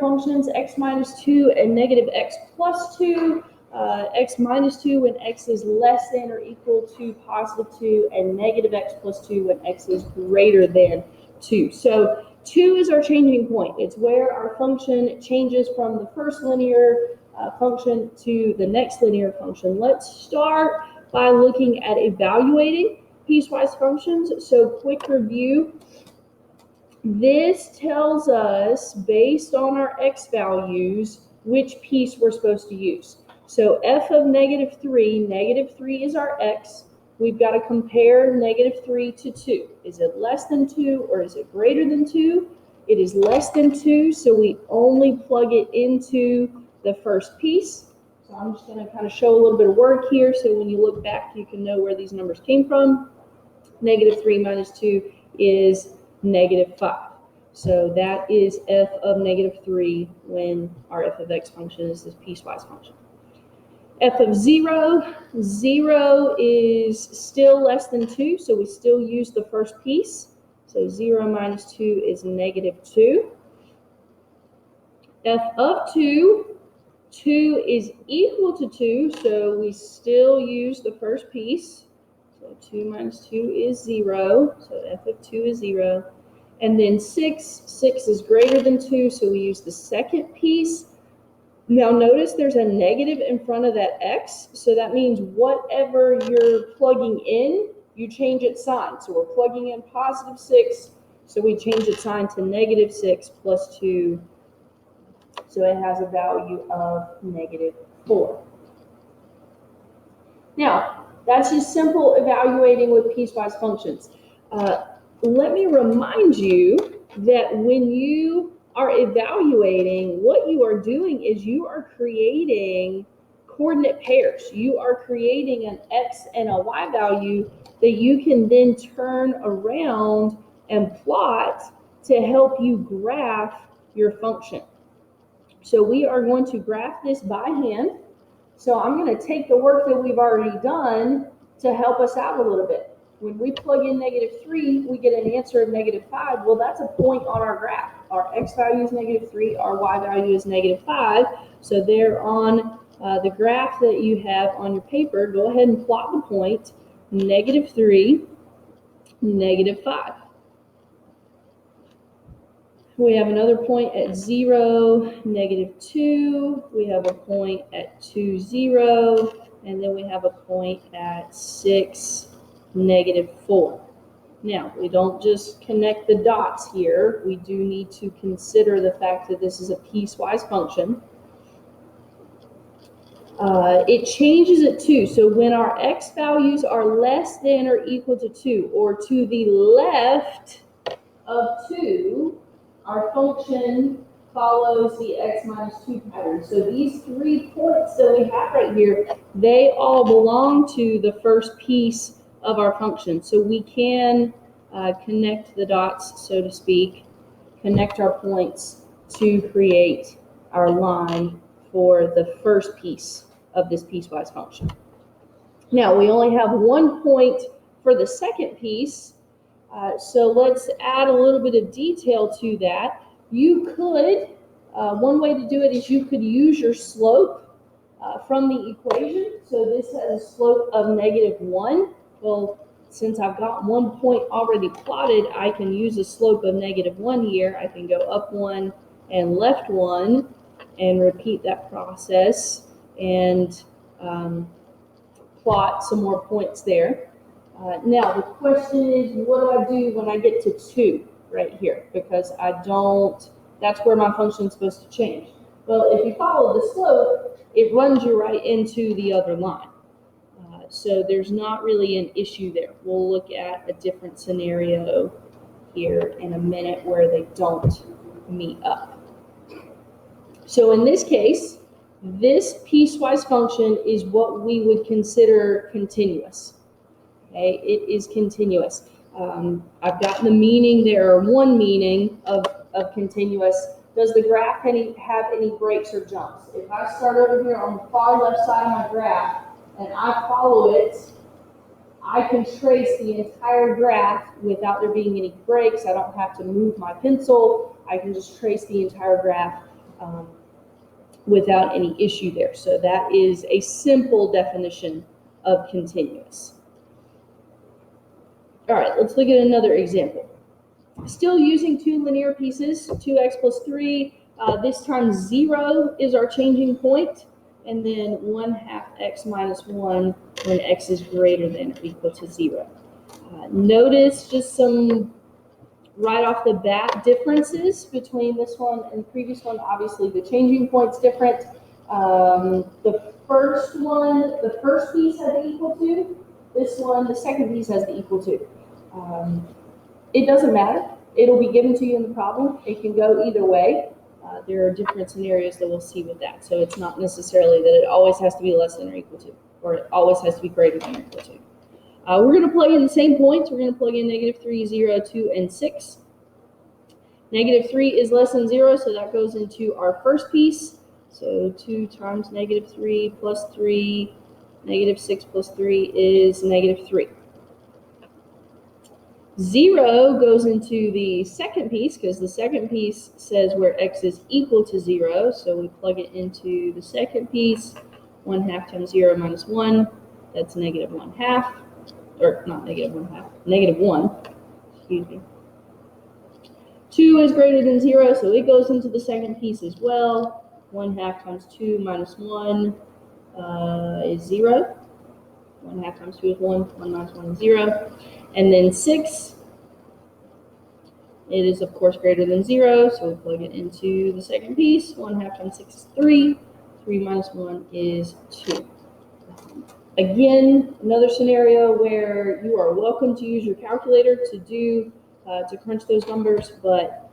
functions, x minus 2 and negative x plus 2, x minus 2 when x is less than or equal to positive 2, and negative x plus 2 when x is greater than 2. So 2 is our changing point. It's where our function changes from the first linear function to the next linear function. Let's start by looking at evaluating piecewise functions. So quick review. This tells us, based on our x values, which piece we're supposed to use. So f of negative 3 is our x. We've got to compare negative 3 to 2. Is it less than 2 or is it greater than 2? It is less than 2, so we only plug it into the first piece. So I'm just going to kind of show a little bit of work here, so when you look back, you can know where these numbers came from. Negative 3 minus 2 is negative 5. So that is f of negative 3 when our f of x function is this piecewise function. F of 0 is still less than 2, so we still use the first piece. So 0 minus 2 is negative 2. F of 2 is equal to 2, so we still use the first piece. So 2 minus 2 is 0, so f of 2 is 0. And then 6 is greater than 2, so we use the second piece. Now notice there's a negative in front of that x, so that means whatever you're plugging in, you change its sign. So we're plugging in positive 6, so we change its sign to negative 6 plus 2, so it has a value of negative 4. Now, that's just simple evaluating with piecewise functions. Let me remind you that when you are evaluating, what you are doing is you are creating coordinate pairs. You are creating an x and a y value that you can then turn around and plot to help you graph your function. So we are going to graph this by hand. So I'm going to take the work that we've already done to help us out a little bit. When we plug in negative 3, we get an answer of negative 5. Well, that's a point on our graph. Our x value is negative 3, our y value is negative 5. So there on the graph that you have on your paper, go ahead and plot the point, negative 3, negative 5. We have another point at 0, negative 2. We have a point at 2, 0. And then we have a point at 6, negative 4. Now, we don't just connect the dots here. We do need to consider the fact that this is a piecewise function. It changes at 2. So when our x values are less than or equal to 2, or to the left of 2, our function follows the x minus 2 pattern. So these 3 points that we have right here, they all belong to the first piece of our function. So we can connect the dots, so to speak, connect our points to create our line for the first piece of this piecewise function. Now, we only have 1 point for the second piece, so let's add a little bit of detail to that. You could, one way to do it is you could use your slope from the equation. So this has a slope of negative 1. Well, since I've got 1 point already plotted, I can use a slope of negative 1 here. I can go up 1 and left 1 and repeat that process and plot some more points there. Now, the question is, what do I do when I get to 2 right here? Because that's where my function is supposed to change. Well, if you follow the slope, it runs you right into the other line. So there's not really an issue there. We'll look at a different scenario here in a minute where they don't meet up. So in this case, this piecewise function is what we would consider continuous. Okay, it is continuous. I've gotten the meaning there, or one meaning of continuous. Does the graph have any breaks or jumps? If I start over here on the far left side of my graph and I follow it, I can trace the entire graph without there being any breaks. I don't have to move my pencil. I can just trace the entire graph. without any issue there. So that is a simple definition of continuous. All right, let's look at another example. Still using two linear pieces, 2x plus 3. This time 0 is our changing point, and then 1/2 x minus 1 when x is greater than or equal to 0. Notice just some right off the bat differences between this one and the previous one. Obviously, the changing point's different. The first one, the first piece has the equal to. This one, the second piece has the equal to. It doesn't matter. It'll be given to you in the problem. It can go either way. There are different scenarios that we'll see with that. So it's not necessarily that it always has to be less than or equal to, or it always has to be greater than or equal to. We're going to plug in the same points. We're going to plug in -3, 0, 2, and 6. -3 is less than 0, so that goes into our first piece. So 2 times -3 plus 3, -6 plus 3 is -3. 0 goes into the second piece because the second piece says where x is equal to 0. So we plug it into the second piece. 1/2 times 0 minus 1, that's -1/2. Or not -1/2, -1. Excuse me. 2 is greater than 0, so it goes into the second piece as well. 1/2 times 2 minus 1 is 0. 1/2 times 2 is 1. 1 minus 1 is 0. And then 6, it is of course greater than 0, so we plug it into the second piece. 1/2 times 6 is 3. 3 minus 1 is 2. Again, another scenario where you are welcome to use your calculator to crunch those numbers, but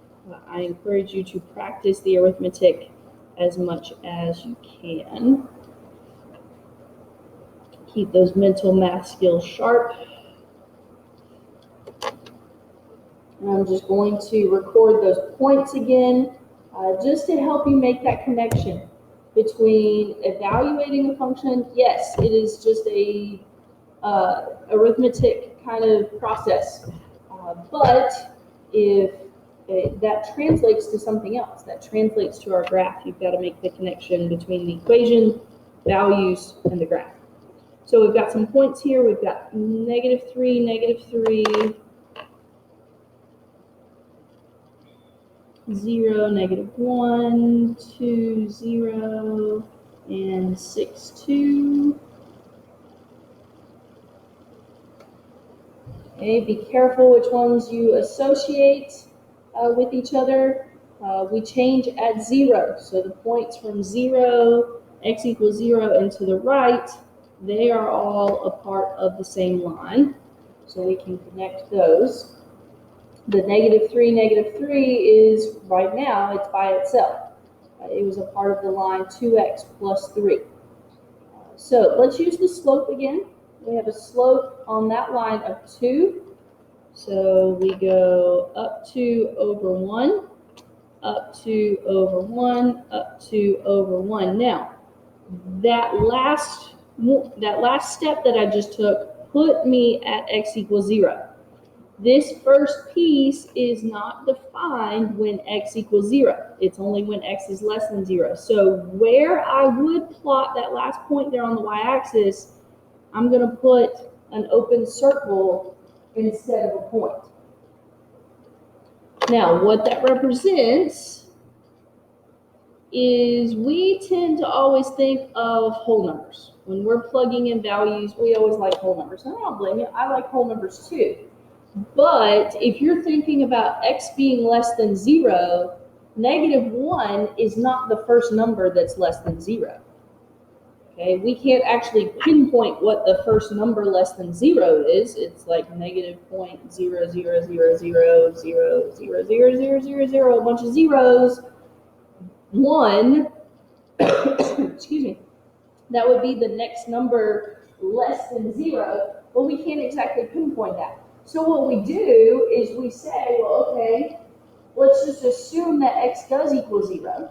I encourage you to practice the arithmetic as much as you can. Keep those mental math skills sharp. And I'm just going to record those points again, just to help you make that connection between evaluating a function. Yes, it is just a arithmetic kind of process, but if that translates to something else, that translates to our graph, you've got to make the connection between the equation, values, and the graph. So we've got some points here. We've got -3, -3, 0, -1, 2, 0, and 6, 2. Okay, be careful which ones you associate with each other. We change at 0, so the points from 0, x equals 0, and to the right, they are all a part of the same line, so we can connect those. The -3, -3 is, right now, it's by itself. It was a part of the line 2x plus 3. So let's use the slope again. We have a slope on that line of 2. So we go up 2 over 1, up 2 over 1, up 2 over 1. Now, that last step that I just took put me at x equals 0. This first piece is not defined when x equals 0. It's only when x is less than 0. So where I would plot that last point there on the y-axis, I'm going to put an open circle instead of a point. Now, what that represents is we tend to always think of whole numbers. When we're plugging in values, we always like whole numbers. And I don't blame you. I like whole numbers too. But if you're thinking about x being less than 0, -1 is not the first number that's less than 0. Okay, we can't actually pinpoint what the first number less than 0 is. It's like -0.0000000000, a bunch of zeros. 1, excuse me, that would be the next number less than 0, but we can't exactly pinpoint that. So what we do is we say, well, okay, let's just assume that x does equal 0.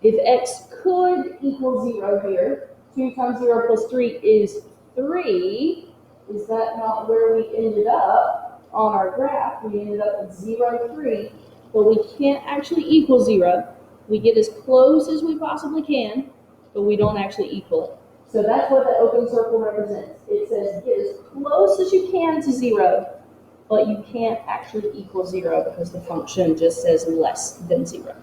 If x could equal 0 here, 2 times 0 plus 3 is 3. Is that not where we ended up on our graph? We ended up at 0, 3, but we can't actually equal 0. We get as close as we possibly can, but we don't actually equal it. So that's what the open circle represents. It says get as close as you can to 0, but you can't actually equal 0 because the function just says less than 0.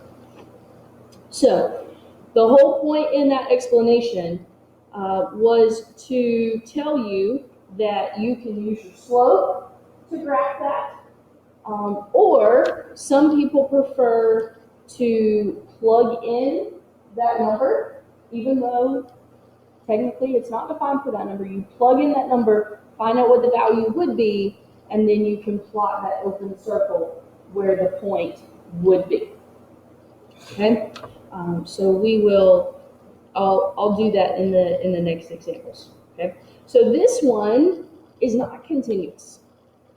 So the whole point in that explanation was to tell you that you can use your slope to graph that, or some people prefer to plug in that number, even though technically it's not defined for that number. You plug in that number, find out what the value would be, and then you can plot that open circle where the point would be. Okay, so we will. I'll do that in the next examples. Okay, so this one is not continuous.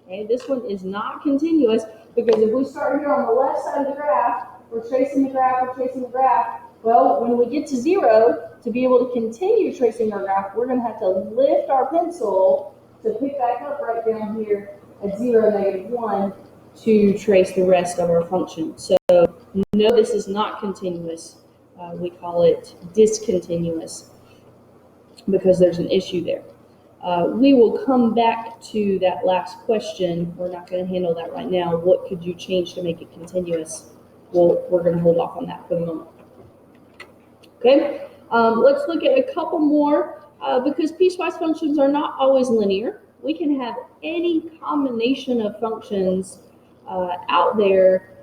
Okay, this one is not continuous because if we start here on the left side of the graph, we're tracing the graph. Well, when we get to 0, to be able to continue tracing our graph, we're going to have to lift our pencil to pick back up right down here at 0, -1 to trace the rest of our function. So no, this is not continuous. We call it discontinuous because there's an issue there. We will come back to that last question. We're not going to handle that right now. What could you change to make it continuous? Well, we're going to hold off on that for the moment. Okay, let's look at a couple more because piecewise functions are not always linear. We can have any combination of functions out there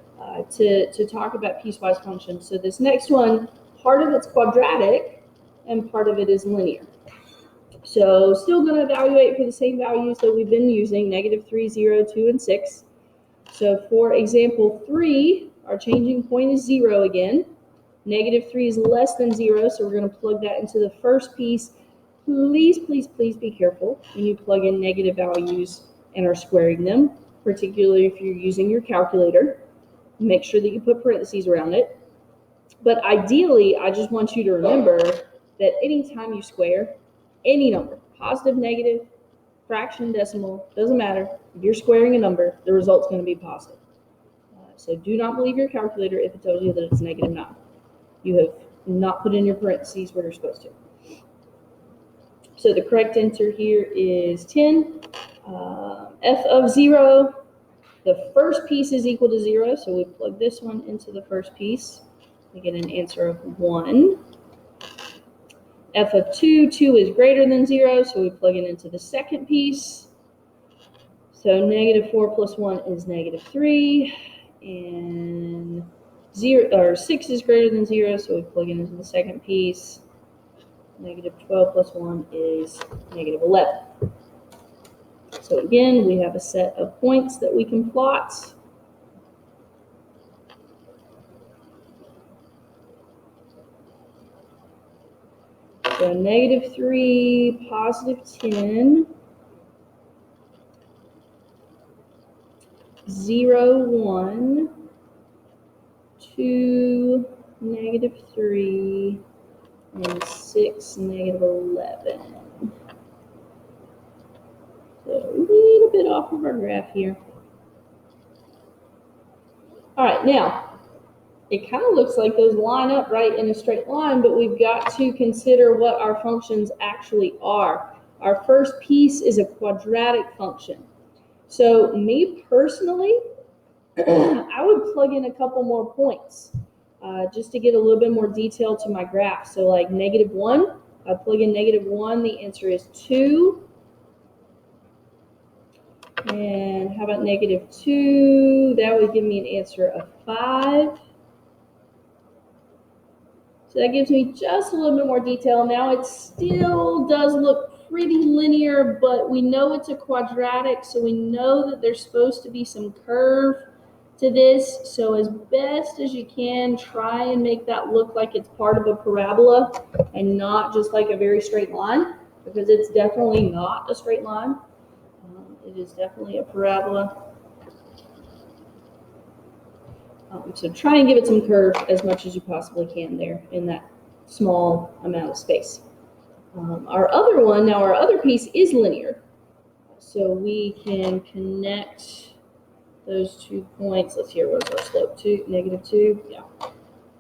to talk about piecewise functions. So this next one, part of it's quadratic and part of it is linear. So still going to evaluate for the same values that we've been using, -3, 0, 2, and 6. So for example 3, our changing point is 0 again. -3 is less than 0, so we're going to plug that into the first piece. Please, please, please be careful when you plug in negative values and are squaring them, particularly if you're using your calculator. Make sure that you put parentheses around it. But ideally, I just want you to remember that anytime you square any number, positive, negative, fraction, decimal, doesn't matter. If you're squaring a number, the result's going to be positive. So do not believe your calculator if it tells you that it's -9. You have not put in your parentheses where you're supposed to. So the correct answer here is 10. F of 0, the first piece is equal to 0, so we plug this one into the first piece. We get an answer of 1. F of 2, 2 is greater than 0, so we plug it into the second piece. So -4 plus 1 is -3, and 6 is greater than 0, so we plug it into the second piece. -12 plus 1 is -11. So again, we have a set of points that we can plot. So -3, +10, 0, 1, 2, -3, and 6, -11. So a little bit off of our graph here. All right, now, it kind of looks like those line up right in a straight line, but we've got to consider what our functions actually are. Our first piece is a quadratic function. So me personally, I would plug in a couple more points just to get a little bit more detail to my graph. So like -1, I plug in -1, the answer is 2. And how about -2? That would give me an answer of 5. So that gives me just a little bit more detail. Now it still does look pretty linear, but we know it's a quadratic, so we know that there's supposed to be some curve to this. So as best as you can, try and make that look like it's part of a parabola and not just like a very straight line, because it's definitely not a straight line. It is definitely a parabola. So try and give it some curve as much as you possibly can there in that small amount of space. Our other piece is linear. So we can connect those 2 points. Let's see, where's our slope? -2, yeah.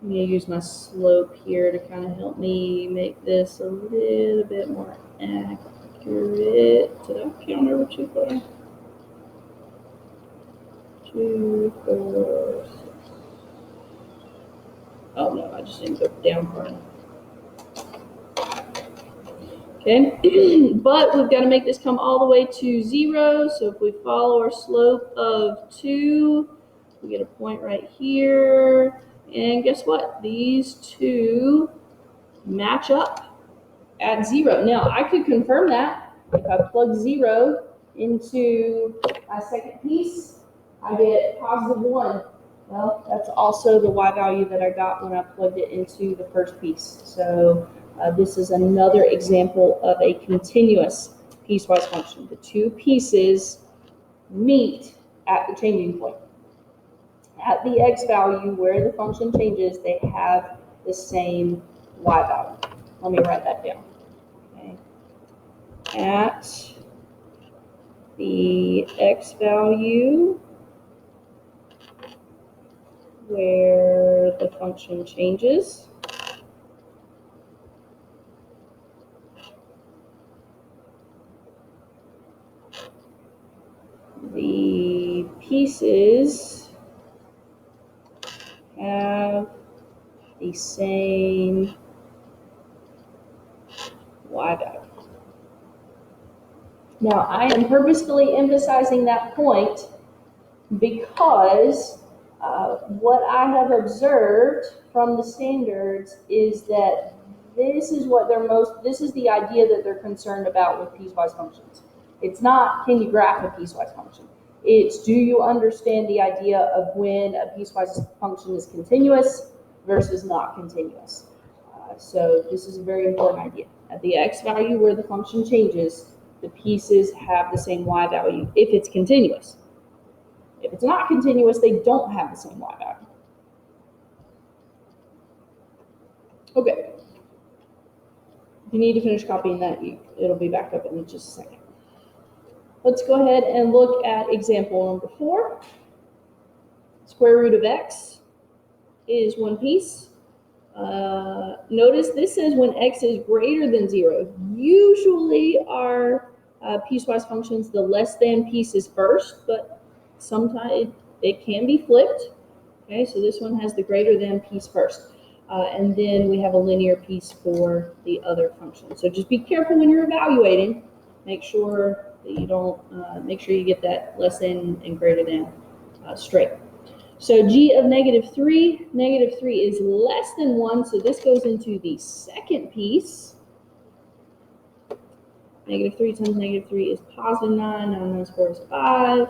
I'm going to use my slope here to kind of help me make this a little bit more accurate. Did I count over 2, 4? 2, 4, 6. Oh no, I just didn't go down far enough. Okay, but we've got to make this come all the way to 0. So if we follow our slope of 2, we get a point right here. And guess what? These two match up at 0. Now, I could confirm that. If I plug 0 into my second piece, I get positive 1. Well, that's also the y value that I got when I plugged it into the first piece. So this is another example of a continuous piecewise function. The two pieces meet at the changing point. At the x value where the function changes, they have the same y value. Let me write that down. Okay. At the x value where the function changes, the pieces have the same y value. Now, I am purposefully emphasizing that point because what I have observed from the standards is that this is the idea that they're concerned about with piecewise functions. It's not, can you graph a piecewise function? It's, do you understand the idea of when a piecewise function is continuous versus not continuous? So this is a very important idea. At the x value where the function changes, the pieces have the same y value if it's continuous. If it's not continuous, they don't have the same y value. Okay. If you need to finish copying that, it'll be back up in just a second. Let's go ahead and look at example number 4. Square root of x is one piece. Notice this says when x is greater than 0. Usually our piecewise functions, the less than piece is first, but sometimes it can be flipped. Okay, so this one has the greater than piece first. And then we have a linear piece for the other function. So just be careful when you're evaluating. Make sure that you don't, make sure you get that less than and greater than straight. So g of -3, -3 is less than 1, so this goes into the second piece. -3 times -3 is positive 9, 9 minus 4 is 5.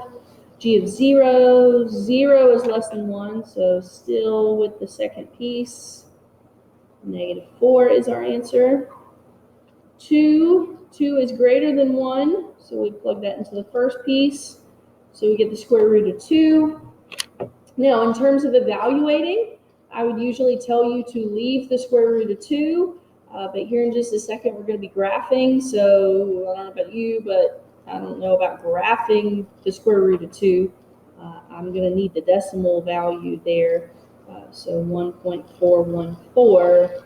G of 0, 0 is less than 1, so still with the second piece. -4 is our answer. 2 is greater than 1, so we plug that into the first piece. So we get the square root of 2. Now, in terms of evaluating, I would usually tell you to leave the square root of 2, but here in just a second, we're going to be graphing. So I don't know about you, but I don't know about graphing the square root of 2. I'm going to need the decimal value there. So 1.414,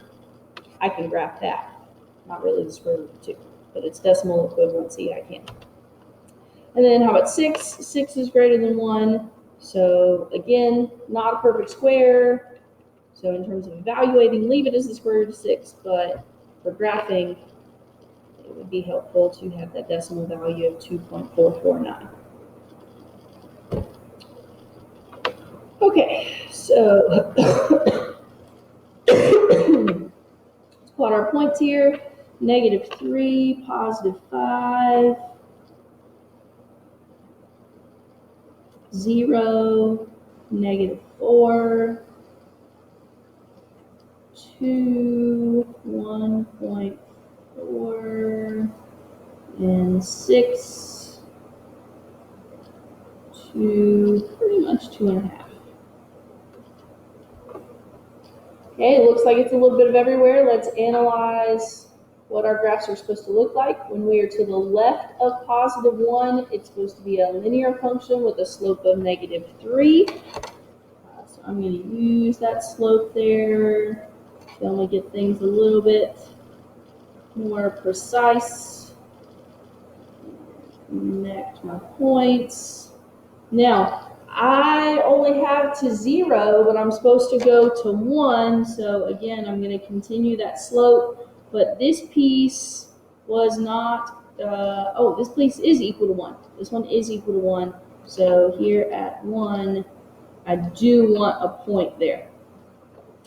I can graph that. Not really the square root of 2, but it's decimal equivalency, I can. And then how about 6? 6 is greater than 1. So again, not a perfect square. So in terms of evaluating, leave it as the square root of 6, but for graphing, it would be helpful to have that decimal value of 2.449. Okay, so let's plot our points here. -3, +5. 0, -4, 2, 1.4, and 6, 2, pretty much 2.5. Okay, it looks like it's a little bit of everywhere. Let's analyze what our graphs are supposed to look like. When we are to the left of +1, it's supposed to be a linear function with a slope of -3. So I'm going to use that slope there to only get things a little bit more precise. Connect my points. Now, I only have to 0, but I'm supposed to go to 1. So again, I'm going to continue that slope. But this piece was not, oh, this piece is equal to 1. This one is equal to 1. So here at 1, I do want a point there.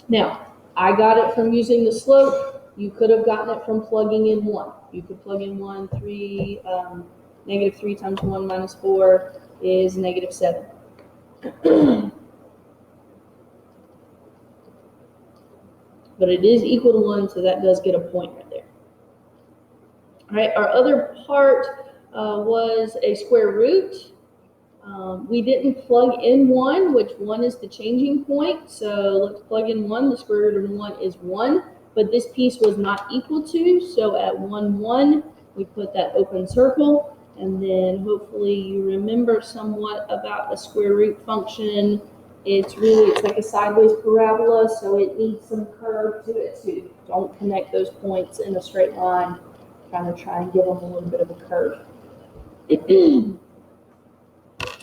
Now, I got it from using the slope. You could have gotten it from plugging in 1. You could plug in 1, 3, negative 3 times 1 minus 4 is negative 7. But it is equal to 1, so that does get a point right there. All right, our other part was a square root. We didn't plug in 1, which 1 is the changing point. So let's plug in 1. The square root of 1 is 1, but this piece was not equal to. So at 1, 1, we put that open circle. And then hopefully you remember somewhat about a square root function. It's like a sideways parabola, so it needs some curve to it too. Don't connect those points in a straight line. Kind of try and give them a little bit of a curve.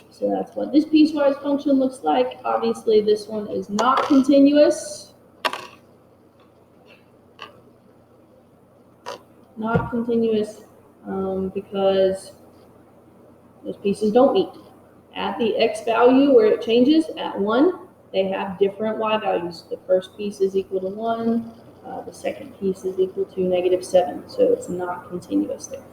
So that's what this piecewise function looks like. Obviously, this one is not continuous. Not continuous because those pieces don't meet. At the x value where it changes, at 1, they have different y values. The first piece is equal to 1. The second piece is equal to negative 7. So it's not continuous there.